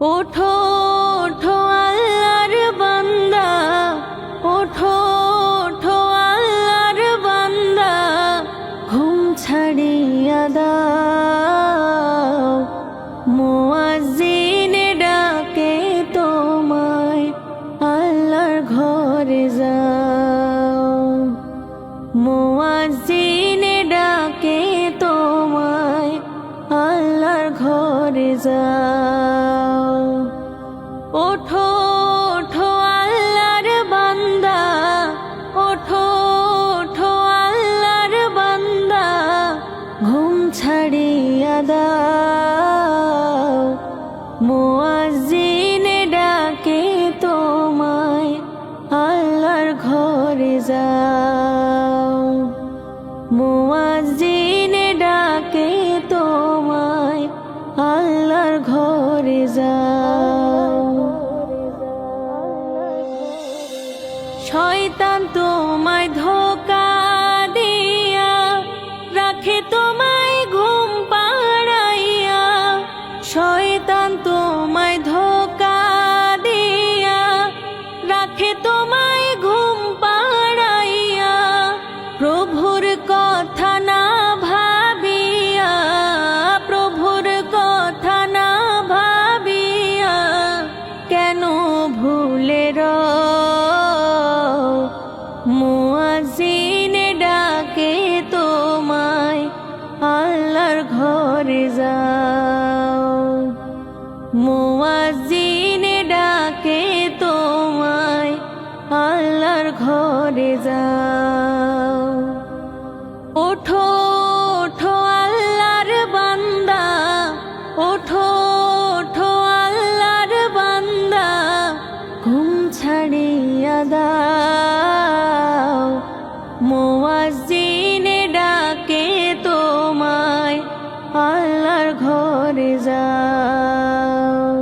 ওঠো ওঠো আল্লাহর বান্দা, ওঠো ওঠো আল্লাহর বান্দা, ঘুম ছাড়িয়া দাও, মুয়াজ্জিন ডাকে তোমায়, আল্লাহর ঘরে যাও। মুয়াজ্জিন ডাকে তোমায়, আল্লাহর ঘরে যাও। ওঠো ওঠো আল্লাহর বান্দা, ওঠো ওঠো আল্লাহর বান্দা, ঘুম ছাড়িয়া দাও, মুয়াজ্জিন ডাকে তোমায়, আল্লাহর ঘরে যাও। মুয়াজ্জিন ডাকে তোমায়, আল্লাহর ঘরে যাও। শয়তান তোমায় ধোঁকা দিয়া রাখে তোমায় ঘুম পাড়াইয়া, শয়তান তোমায় ধোঁকা দিয়া রাখে তোমায় ঘুম পাড়াইয়া, প্রভুর কথা না ভাবিয়া, প্রভুর কথা না ভাবিয়া, কেন ভুলে মুয়াজ্জিন ডাকে তোমায়, আল্লাহর ঘরে যাও। মুয়াজ্জিন ডাকে তোমায়, আল্লাহর ঘরে যাও। ওঠো ওঠো আল্লাহর বান্দা, ওঠো ওঠো আল্লাহর বান্দা, ঘুম ছাড়িয়া দাও, মুয়াজ্জিন ডাকে তোমায়, আল্লাহর ঘরে যাও।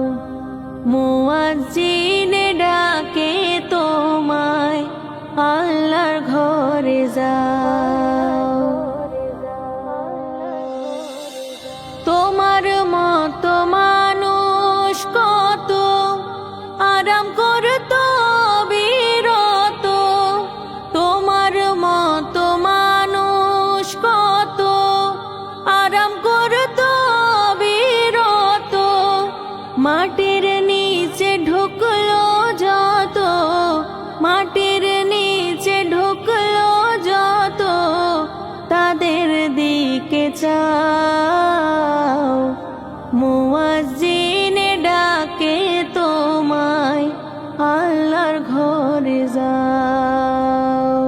মুয়াজ্জিন ডাকে তোমায়, আল্লাহর ঘরে যাও। তোমার মতো মানুষ কত আরাম করতো বিরত, তোমার মতো মানুষ কত আরাম করতো বিরত, মাটির নিচে ঢুকলো যত, মাটির নিচে ঢুকলো যত, তাদের দিকে চাও, মুয়াজ্জিন ডাকে তোমায়, আল্লাহর ঘরে যাও।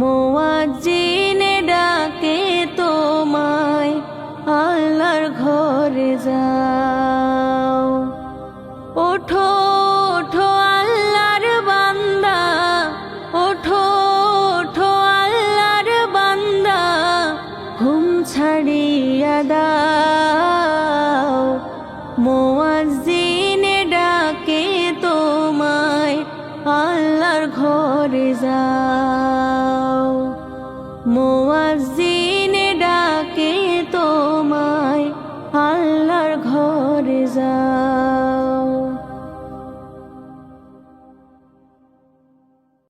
মুয়াজ্জিন ডাকে তোমায়, আল্লাহর ঘরে যাও। ওঠো ওঠো আল্লাহর বান্দা, ওঠো ওঠো আল্লাহর বান্দা, ঘুম ছাড়িয়া দাও, মুয়াজ্জিন ডাকে তোমায়, আল্লাহর ঘরে যাও। মুয়াজ্জিন